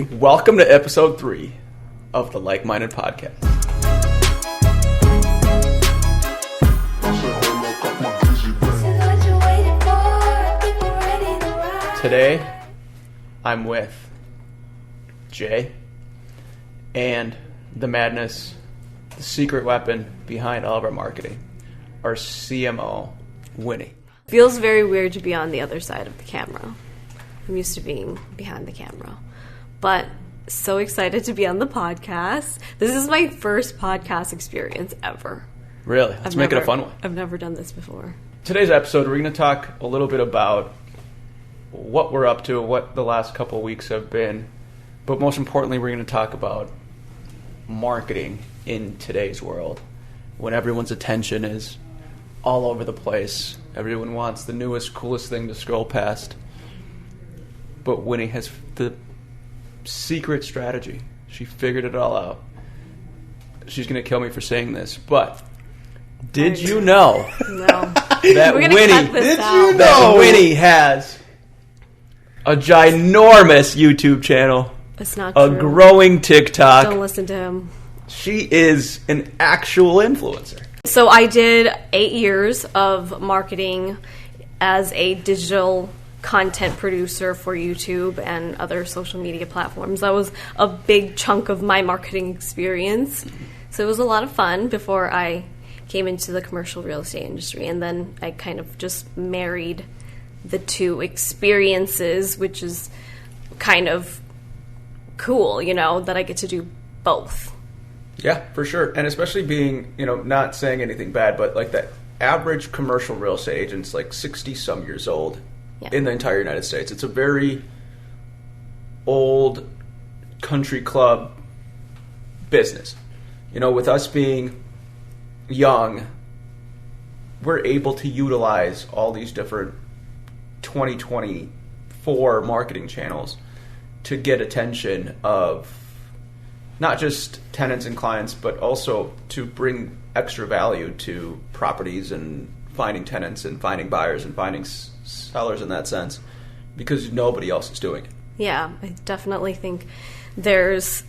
Welcome to episode 3 of the Lykeminded Podcast. Today, I'm with Jay and the madness, the secret weapon behind all of our marketing, our CMO, Winnie. Feels very weird to be on the other side of the camera. I'm used to being behind the camera. But so excited to be on the podcast. This is my first podcast experience ever. Really? Let's make it a fun one. I've never done this before. Today's episode, we're going to talk a little bit about what we're up to, what the last couple of weeks have been. But most importantly, we're going to talk about marketing in today's world. When everyone's attention is all over the place. Everyone wants the newest, coolest thing to scroll past. But Winnie has the secret strategy. She figured it all out. She's going to kill me for saying this, but did you know that Winnie has a ginormous YouTube channel? It's not a true. Growing TikTok. Don't listen to him. She is an actual influencer. So I did 8 years of marketing as a digital content producer for YouTube and other social media platforms. That was a big chunk of my marketing experience. So it was a lot of fun before I came into the commercial real estate industry. And then I kind of just married the two experiences, which is kind of cool, you know, that I get to do both. Yeah, for sure. And especially being, you know, not saying anything bad, but like that average commercial real estate agent's like 60-some years old. Yeah. In the entire United States. It's a very old country club business. You know, with us being young, we're able to utilize all these different 2024 marketing channels to get attention of not just tenants and clients, but also to bring extra value to properties and finding tenants and finding buyers and finding sellers in that sense, because nobody else is doing it. Yeah, I definitely think there's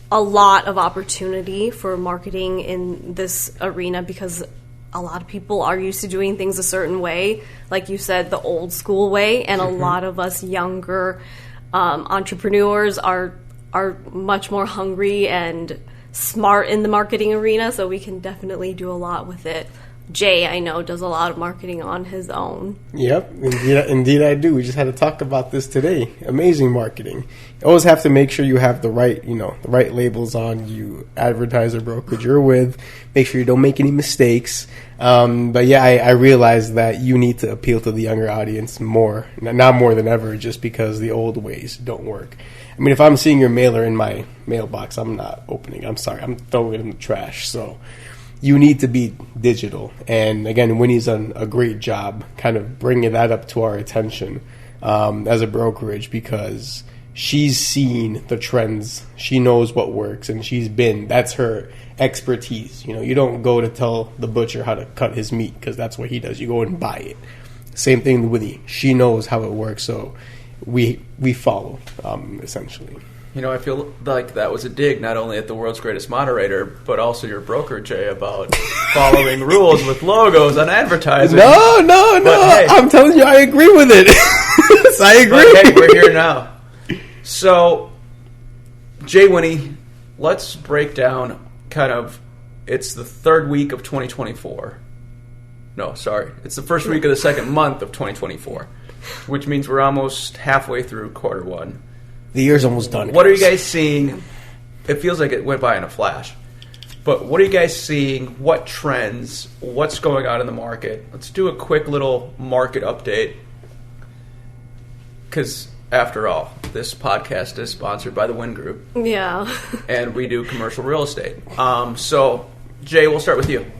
a lot of opportunity for marketing in this arena because a lot of people are used to doing things a certain way, like you said, the old school way, and a lot of us younger entrepreneurs are much more hungry and smart in the marketing arena, so we can definitely do a lot with it. Jay, I know, does a lot of marketing on his own. Yep, indeed I do. We just had to talk about this today. Amazing marketing. You always have to make sure you have the right labels on you advertiser brokerage you're with. Make sure you don't make any mistakes. But yeah, I realize that you need to appeal to the younger audience more, now more than ever, just because the old ways don't work. I mean, if I'm seeing your mailer in my mailbox, I'm not opening. I'm sorry, I'm throwing it in the trash. So you need to be digital. And again, Winnie's done a great job kind of bringing that up to our attention as a brokerage, because she's seen the trends. She knows what works, and that's her expertise. You know, you don't go to tell the butcher how to cut his meat because that's what he does. You go and buy it. Same thing with Winnie. She knows how it works, so we follow, essentially. You know, I feel like that was a dig not only at the world's greatest moderator, but also your broker, Jay, about following rules with logos on advertising. No. Hey, I'm telling you, I agree with it. I agree. But hey, we're here now. So, Jay, Winnie, let's break down it's the third week of 2024. No, sorry. It's the first week of the second month of 2024, which means we're almost halfway through quarter one. The year's almost done. What are you guys seeing? It feels like it went by in a flash. But what are you guys seeing? What trends? What's going on in the market? Let's do a quick little market update. Because, after all, this podcast is sponsored by the Wyn Group. Yeah. And we do commercial real estate. So, Jay, we'll start with you.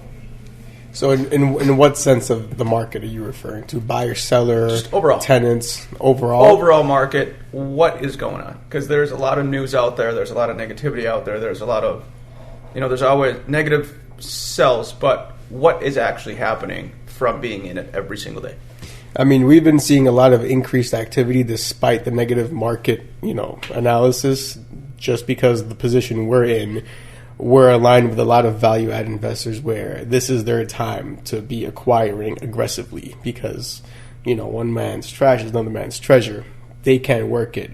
So in what sense of the market are you referring to? Buyer, seller, just overall. Tenants, overall? Overall market, what is going on? Because there's a lot of news out there. There's a lot of negativity out there. There's a lot of, there's always negative sells. But what is actually happening from being in it every single day? I mean, we've been seeing a lot of increased activity despite the negative market, analysis, just because the position we're in, we're aligned with a lot of value-add investors where this is their time to be acquiring aggressively because, one man's trash is another man's treasure. They can't work it,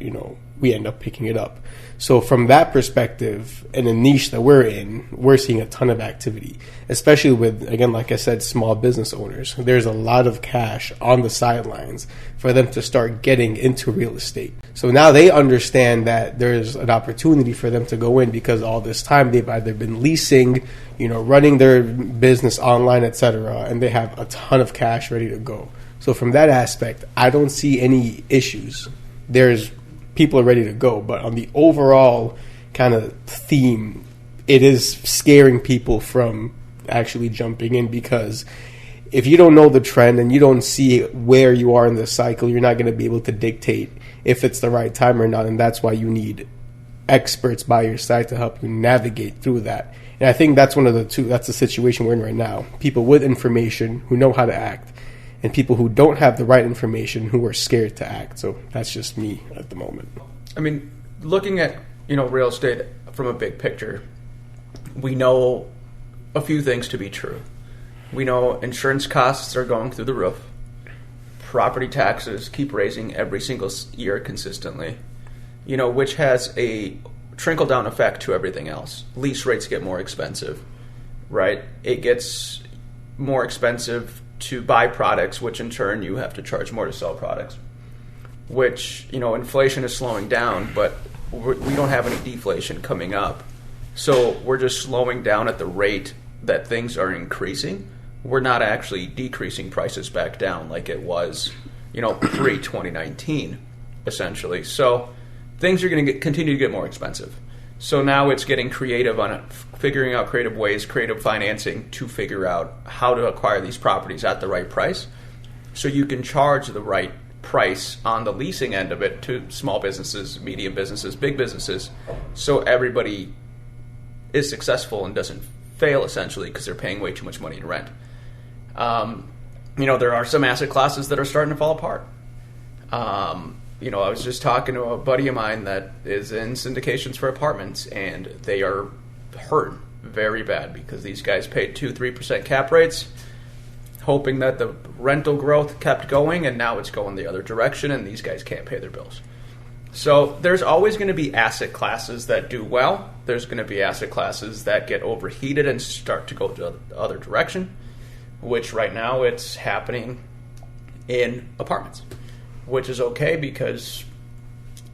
we end up picking it up. So from that perspective, in a niche that we're in, we're seeing a ton of activity, especially with, again, like I said, small business owners. There's a lot of cash on the sidelines for them to start getting into real estate. So now they understand that there's an opportunity for them to go in because all this time they've either been leasing, running their business online, etc., and they have a ton of cash ready to go. So from that aspect, I don't see any issues. People are ready to go, but on the overall kind of theme, it is scaring people from actually jumping in because if you don't know the trend and you don't see where you are in the cycle, you're not going to be able to dictate if it's the right time or not, and that's why you need experts by your side to help you navigate through that. And I think that's that's the situation we're in right now. People with information who know how to act, and people who don't have the right information who are scared to act. So that's just me at the moment. I mean, looking at, real estate from a big picture, we know a few things to be true. We know insurance costs are going through the roof. Property taxes keep raising every single year consistently, which has a trickle-down effect to everything else. Lease rates get more expensive, right? It gets more expensive to buy products, which in turn you have to charge more to sell products, which, inflation is slowing down, but we don't have any deflation coming up. So we're just slowing down at the rate that things are increasing. We're not actually decreasing prices back down like it was, pre-2019, essentially. So things are going to continue to get more expensive. So now it's getting creative on it, figuring out creative ways, creative financing to figure out how to acquire these properties at the right price so you can charge the right price on the leasing end of it to small businesses, medium businesses, big businesses, so everybody is successful and doesn't fail, essentially, because they're paying way too much money to rent. There are some asset classes that are starting to fall apart. I was just talking to a buddy of mine that is in syndications for apartments, and they are hurt very bad because these guys paid 2-3% cap rates, hoping that the rental growth kept going, and now it's going the other direction, and these guys can't pay their bills. So there's always going to be asset classes that do well. There's going to be asset classes that get overheated and start to go the other direction, which right now it's happening in apartments, which is okay because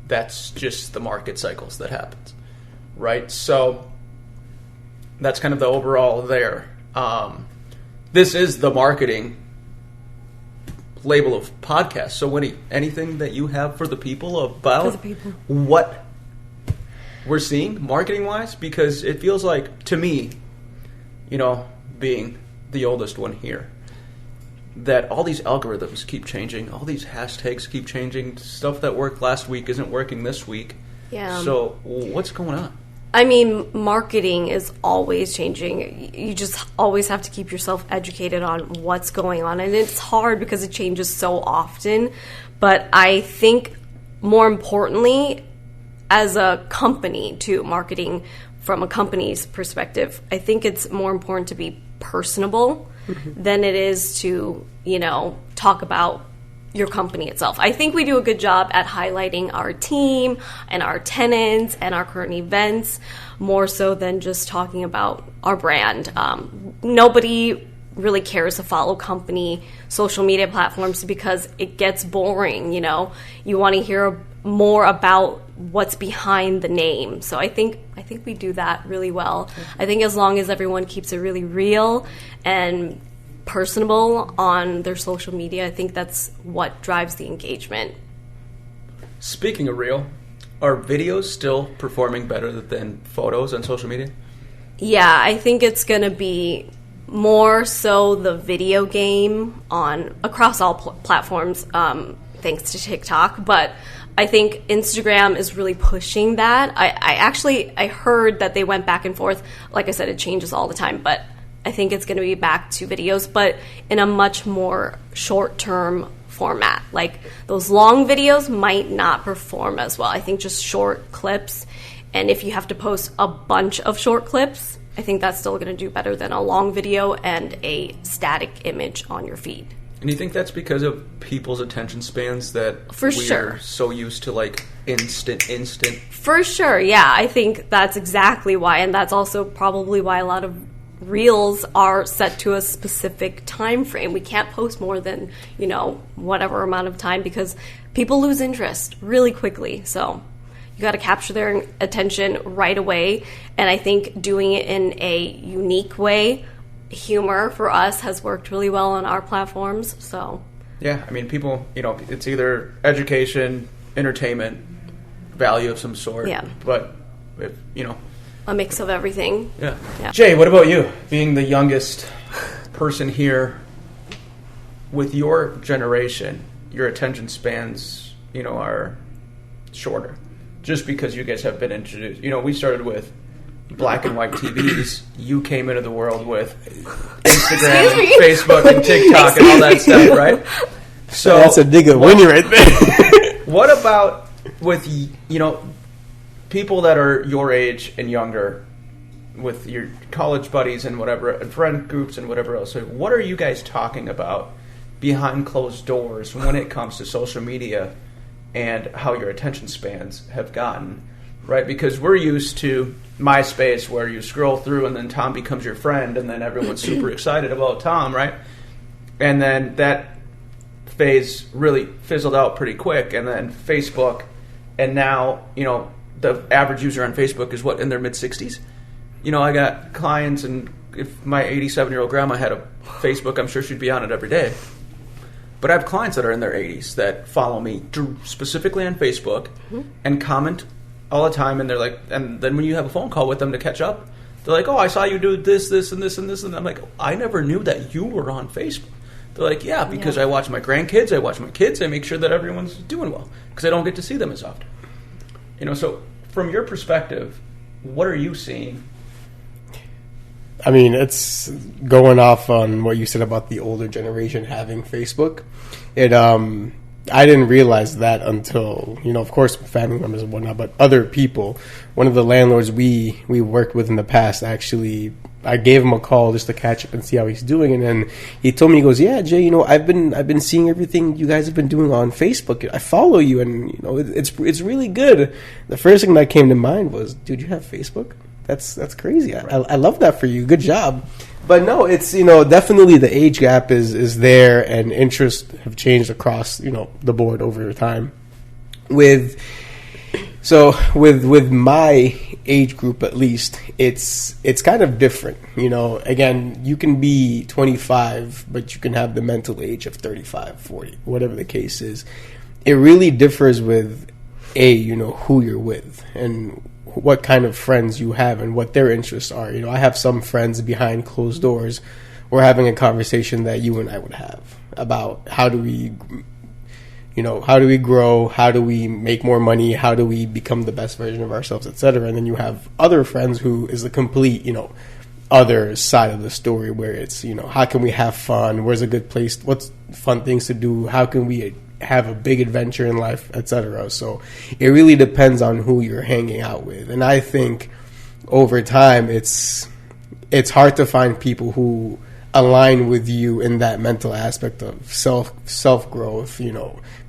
that's just the market cycles that happens, right? So that's kind of the overall there. This is the marketing label of podcast. So, Winnie, anything that you have for the people about what we're seeing marketing-wise? Because it feels like, to me, being the oldest one here, that all these algorithms keep changing, all these hashtags keep changing, stuff that worked last week isn't working this week. Yeah. So what's going on? I mean, marketing is always changing. You just always have to keep yourself educated on what's going on. And it's hard because it changes so often. But I think more importantly, as a company too, marketing from a company's perspective, I think it's more important to be personable than it is to, talk about your company itself. I think we do a good job at highlighting our team and our tenants and our current events more so than just talking about our brand. Nobody really cares to follow company social media platforms because it gets boring, You want to hear more about what's behind the name. So I think we do that really well. I think as long as everyone keeps it really real and personable on their social media, I think that's what drives the engagement. Speaking of real, are videos still performing better than photos on social media? Yeah, I think it's going to be more so the video game across all platforms, thanks to TikTok, but I think Instagram is really pushing that. I heard that they went back and forth. Like I said, it changes all the time, but I think it's going to be back to videos, but in a much more short-term format. Like, those long videos might not perform as well. I think just short clips, and if you have to post a bunch of short clips, I think that's still going to do better than a long video and a static image on your feed. And you think that's because of people's attention spans that we're so used to, like, instant? For sure, yeah. I think that's exactly why, and that's also probably why a lot of reels are set to a specific time frame. We can't post more than, whatever amount of time, because people lose interest really quickly. So you got to capture their attention right away. And I think doing it in a unique way, humor for us has worked really well on our platforms. So yeah, I mean, people, it's either education, entertainment, value of some sort. Yeah. But a mix of everything. Yeah. Jay, what about you? Being the youngest person here, with your generation, your attention spans, are shorter. Just because you guys have been introduced. We started with black and white TVs. You came into the world with Instagram and Facebook and TikTok and all that stuff, right? So that's a dig at Winnie right there. What about with, people that are your age and younger, with your college buddies and whatever, and friend groups and whatever else? What are you guys talking about behind closed doors when it comes to social media and how your attention spans have gotten, right? Because we're used to MySpace, where you scroll through and then Tom becomes your friend, and then everyone's super excited about Tom, right? And then that phase really fizzled out pretty quick, and then Facebook, and now, the average user on Facebook is in their mid-60s? I got clients, and if my 87-year-old grandma had a Facebook, I'm sure she'd be on it every day. But I have clients that are in their 80s that follow me specifically on Facebook and comment all the time, and they're like, and then when you have a phone call with them to catch up, they're like, oh, I saw you do this, this, and this, and this, and I'm like, I never knew that you were on Facebook. They're like, yeah, because I watch my grandkids, I watch my kids, I make sure that everyone's doing well, because I don't get to see them as often. So from your perspective, what are you seeing? I mean, it's going off on what you said about the older generation having Facebook. I didn't realize that until, of course, family members and whatnot, but other people. One of the landlords we worked with in the past, actually, I gave him a call just to catch up and see how he's doing, and then he told me, he goes, yeah, Jay, I've been seeing everything you guys have been doing on Facebook. I follow you, and it's really good. The first thing that came to mind was, dude, you have Facebook? That's crazy. I love that for you. Good job. But no, it's, definitely the age gap is there, and interests have changed across, the board over time. With my age group, at least, it's kind of different. Again, you can be 25, but you can have the mental age of 35, 40, whatever the case is. It really differs with who you're with and what kind of friends you have and what their interests are. I have some friends behind closed doors. We're having a conversation that you and I would have about how do we grow, how do we make more money, how do we become the best version of ourselves, etc. And then you have other friends who is the complete, other side of the story, where it's, how can we have fun? Where's a good place? What's fun things to do? How can we have a big adventure in life, etc. So it really depends on who you're hanging out with. And I think over time it's hard to find people who align with you in that mental aspect of self growth,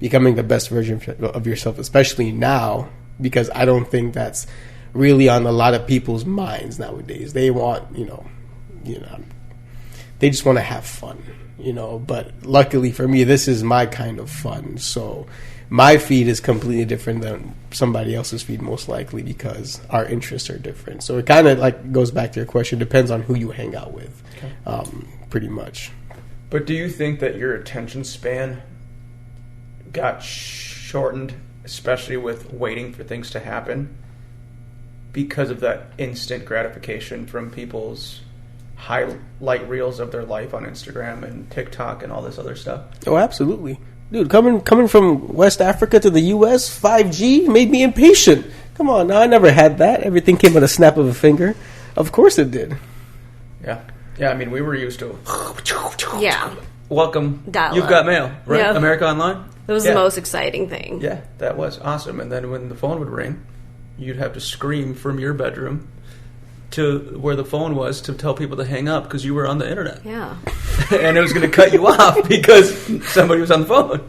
becoming the best version of yourself, especially now, because I don't think that's really on a lot of people's minds nowadays. They want, they just want to have fun. But luckily for me, this is my kind of fun. So my feed is completely different than somebody else's feed, most likely, because our interests are different. So it kind of goes back to your question, depends on who you hang out with, pretty much. But do you think that your attention span got shortened, especially with waiting for things to happen, because of that instant gratification from people's highlight reels of their life on Instagram and TikTok and all this other stuff? Oh, absolutely. Dude, coming from West Africa to the U.S., 5G made me impatient. Come on, now I never had that. Everything came at a snap of a finger. Of course it did. Yeah. Yeah, I mean, we were used to... Yeah. welcome. Dial-up. You've got mail, right? Yeah. America Online. That was the most exciting thing. Yeah, that was awesome. And then when the phone would ring, you'd have to scream from your bedroom to where the phone was to tell people to hang up because you were on the internet. Yeah. And it was going to cut you off because somebody was on the phone.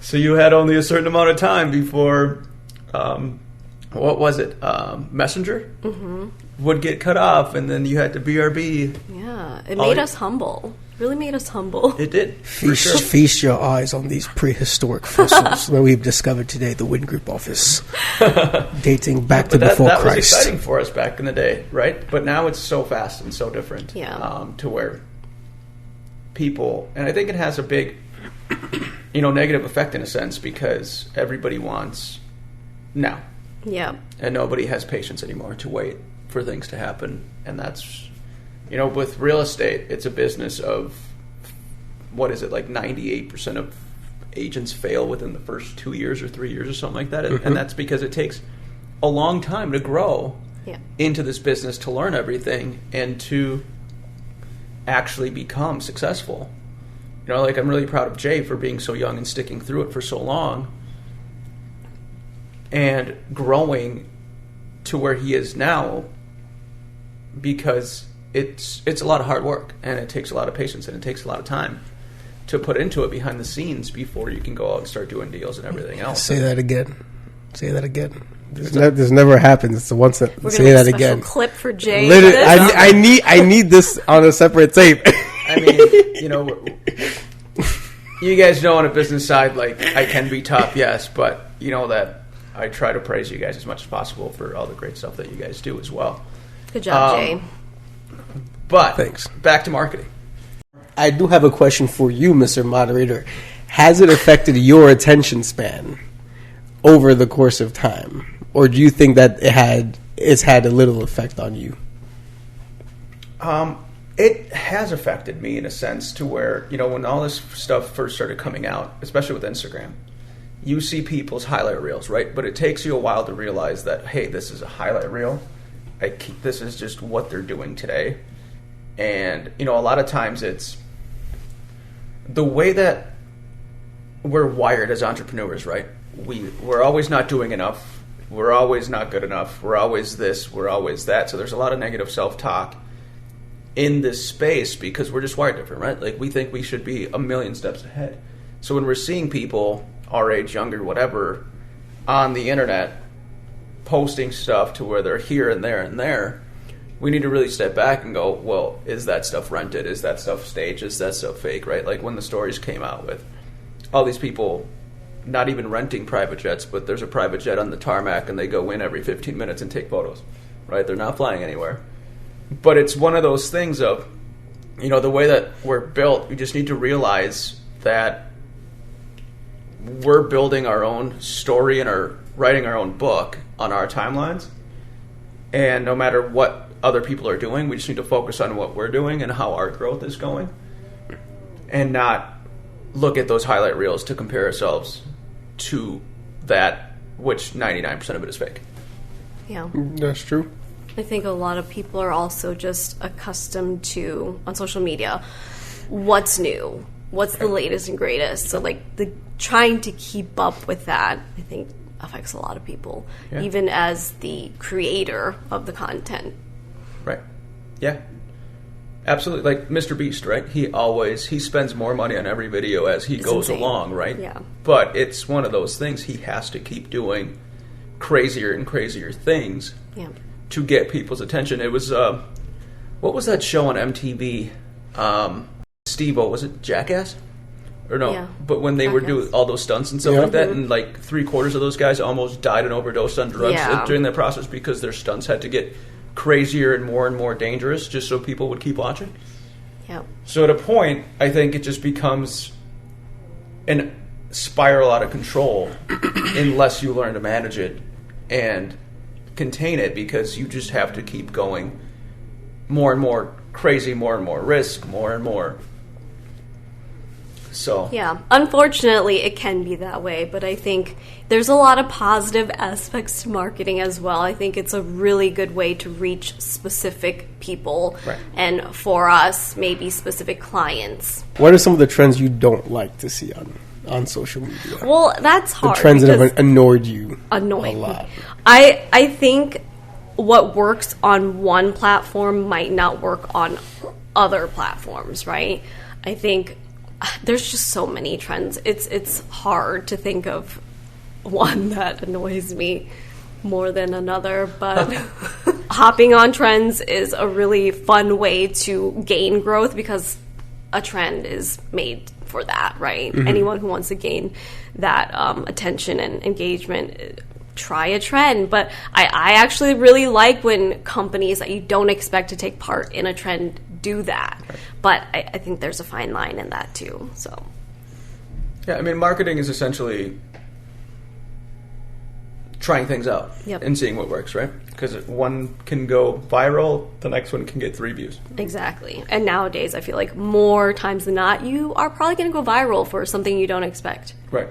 So you had only a certain amount of time before, what was it, Messenger would get cut off, and then you had to BRB. Yeah, it made us humble. Really made us humble. It did. Feast your eyes on these prehistoric fossils that we've discovered today, the Wyn Group office, dating back to before that Christ. That was exciting for us back in the day, right? But now it's so fast and so different. Yeah. To where people, and I think it has a big, negative effect in a sense because everybody wants now. Yeah. And nobody has patience anymore to wait for things to happen. And that's, with real estate, it's a business of, 98% of agents fail within the first 2 years or 3 years or something like that. And that's because it takes a long time to grow into this business, to learn everything, and to actually become successful. I'm really proud of Jay for being so young and sticking through it for so long and growing to where he is now, because it's a lot of hard work and it takes a lot of patience and it takes a lot of time to put into it behind the scenes before you can go out and start doing deals and everything else. Say that again. This never happens. It's the one sentence. We're Say that a special again. clip for Jay. Literally, I need this on a separate tape. I mean, you guys know on a business side, I can be tough, yes, but that I try to praise you guys as much as possible for all the great stuff that you guys do as well. Good job, Jay. But thanks. Back to marketing. I do have a question for you, Mr. Moderator. Has it affected your attention span over the course of time, or do you think that it's had a little effect on you? It has affected me in a sense to where, when all this stuff first started coming out, especially with Instagram, you see people's highlight reels, right? But it takes you a while to realize that, hey, this is a highlight reel. This is just what they're doing today. And, a lot of times it's the way that we're wired as entrepreneurs, right? We're always not doing enough. We're always not good enough. We're always this. We're always that. So there's a lot of negative self-talk in this space because we're just wired different, right? We think we should be a million steps ahead. So when we're seeing people our age, younger, whatever, on the internet posting stuff to where they're here and there and there, we need to really step back and go, well, is that stuff rented? Is that stuff staged? Is that stuff fake, right? When the stories came out with all these people not even renting private jets, but there's a private jet on the tarmac and they go in every 15 minutes and take photos, right? They're not flying anywhere. But it's one of those things of, the way that we're built, we just need to realize that we're building our own story and writing our own book on our timelines. And no matter what other people are doing, we just need to focus on what we're doing and how our growth is going, and not look at those highlight reels to compare ourselves to that, which 99% of it is fake. Yeah. That's true. I think a lot of people are also just accustomed to, on social media, what's new, what's the latest and greatest. So the trying to keep up with that, I think, affects a lot of people, even as the creator of the content. Right. Yeah. Absolutely. Like Mr. Beast, right? He spends more money on every video as he goes along, right? Yeah. But it's one of those things he has to keep doing crazier and crazier things to get people's attention. It was, what was that show on MTV? Steve-O, was it Jackass? Or no, but when they were doing all those stunts and stuff like that, and 3/4 of those guys almost died and overdosed on drugs during that process because their stunts had to get crazier and more dangerous just so people would keep watching. Yeah. So at a point, I think it just becomes an spiral out of control unless you learn to manage it and contain it, because you just have to keep going more and more crazy, more and more risk, more and more So yeah, unfortunately, it can be that way, but I think there's a lot of positive aspects to marketing as well. I think it's a really good way to reach specific people, right. And for us, maybe specific clients. What are some of the trends you don't like to see on social media? Well, that's hard. The trends that have annoyed you a me. lot. I think what works on one platform might not work on other platforms, right? I think there's just so many trends. It's hard to think of one that annoys me more than another, but hopping on trends is a really fun way to gain growth because a trend is made for that, right? Mm-hmm. Anyone who wants to gain that attention and engagement, try a trend. But I actually really like when companies that you don't expect to take part in a trend do that. Right. But I think there's a fine line in that too. So, yeah, I mean, marketing is essentially trying things out and seeing what works, right? Because one can go viral, the next one can get 3 views. Exactly. And nowadays, I feel like more times than not, you are probably going to go viral for something you don't expect. Right.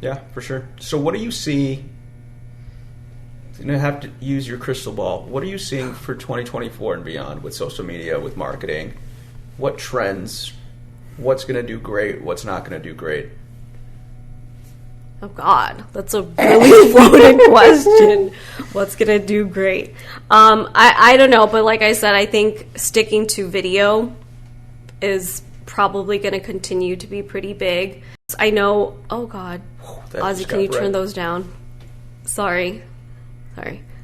Yeah, for sure. So what do you see? You know, have to use your crystal ball. What are you seeing for 2024 and beyond with social media, with marketing? What trends? What's going to do great? What's not going to do great? Oh, God. That's a really loaded question. What's going to do great? I don't know. But like I said, I think sticking to video is probably going to continue to be pretty big. I know... Oh, God. Ozzy, can you turn those down? Sorry.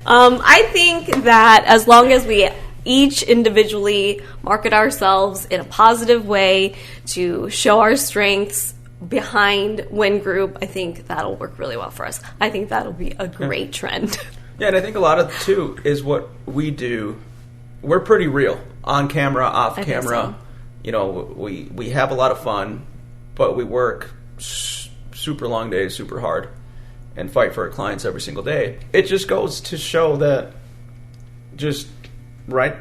I think that as long as we each individually market ourselves in a positive way to show our strengths behind Wyn Group, I think that'll work really well for us. I think that'll be a great trend. Yeah, and I think a lot of it, too, is what we do. We're pretty real. On camera, off camera. So. You know, we have a lot of fun, but we work super long days, super hard, and fight for our clients every single day. It just goes to show that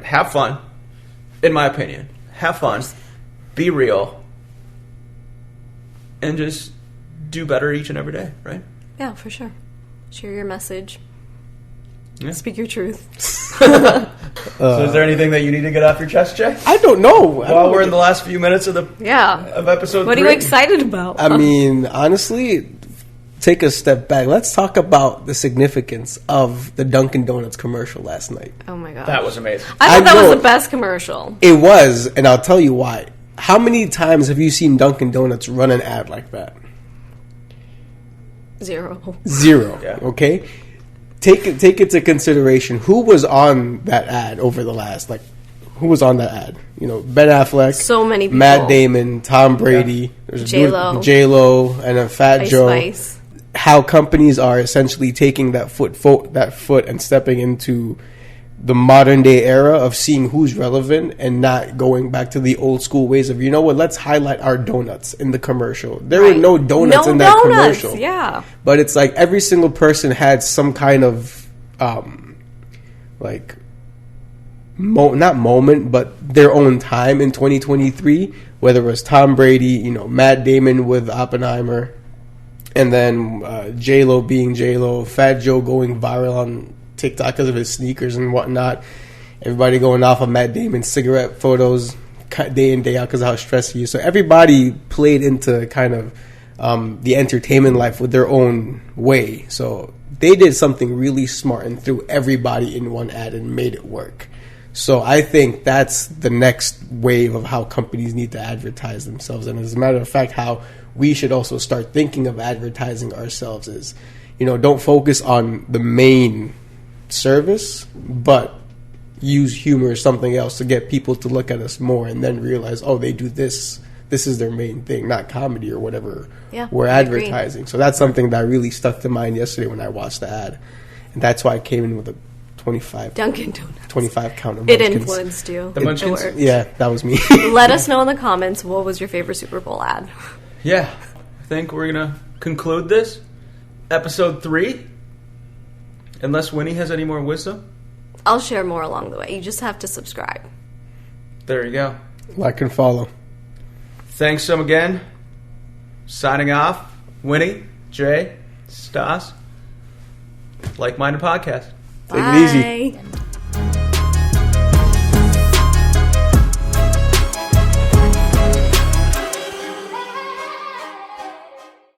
have fun, in my opinion. Have fun, be real, and just do better each and every day, right? Yeah, for sure. Share your message. Yeah. Speak your truth. So is there anything that you need to get off your chest, Jay? I don't know. While we're in the last few minutes of episode 3. What are you excited about? I mean, honestly, take a step back. Let's talk about the significance of the Dunkin' Donuts commercial last night. Oh my god, that was amazing. I thought that was the best commercial. It was, and I'll tell you why. How many times have you seen Dunkin' Donuts run an ad like that? 0. Yeah. Okay. Take into consideration who was on that ad over the last, who was on that ad? You know, Ben Affleck, so many people. Matt Damon, Tom Brady, J-Lo, and then Fat Joe. Spice. How companies are essentially taking that foot and stepping into the modern day era of seeing who's relevant and not going back to the old school ways of, you know what, let's highlight our donuts in the commercial. There were no donuts in that commercial. Yeah. But it's like every single person had some kind of not moment, but their own time in 2023, whether it was Tom Brady, you know, Matt Damon with Oppenheimer, and then J-Lo being J-Lo, Fat Joe going viral on TikTok because of his sneakers and whatnot. Everybody going off of Matt Damon's cigarette photos day in, day out because of how stressed he is. So everybody played into kind of the entertainment life with their own way. So they did something really smart and threw everybody in one ad and made it work. So I think that's the next wave of how companies need to advertise themselves. And as a matter of fact, how we should also start thinking of advertising ourselves is, you know, don't focus on the main service, but use humor or something else to get people to look at us more and then realize, oh, they do this. This is their main thing, not comedy or whatever we're advertising. So that's something that really stuck to mind yesterday when I watched the ad. And that's why I came in with a 25 Dunkin' Donuts. 25 count of It munchkins. influenced you. The munchkins? Yeah, that was me. Let us know in the comments, what was your favorite Super Bowl ad? Yeah, I think we're going to conclude this. Episode 3. Unless Winnie has any more wisdom. I'll share more along the way. You just have to subscribe. There you go. Like and follow. Thanks again. signing off. Winnie, Jay, Stas, Lykeminded Podcast. Take it easy. Bye.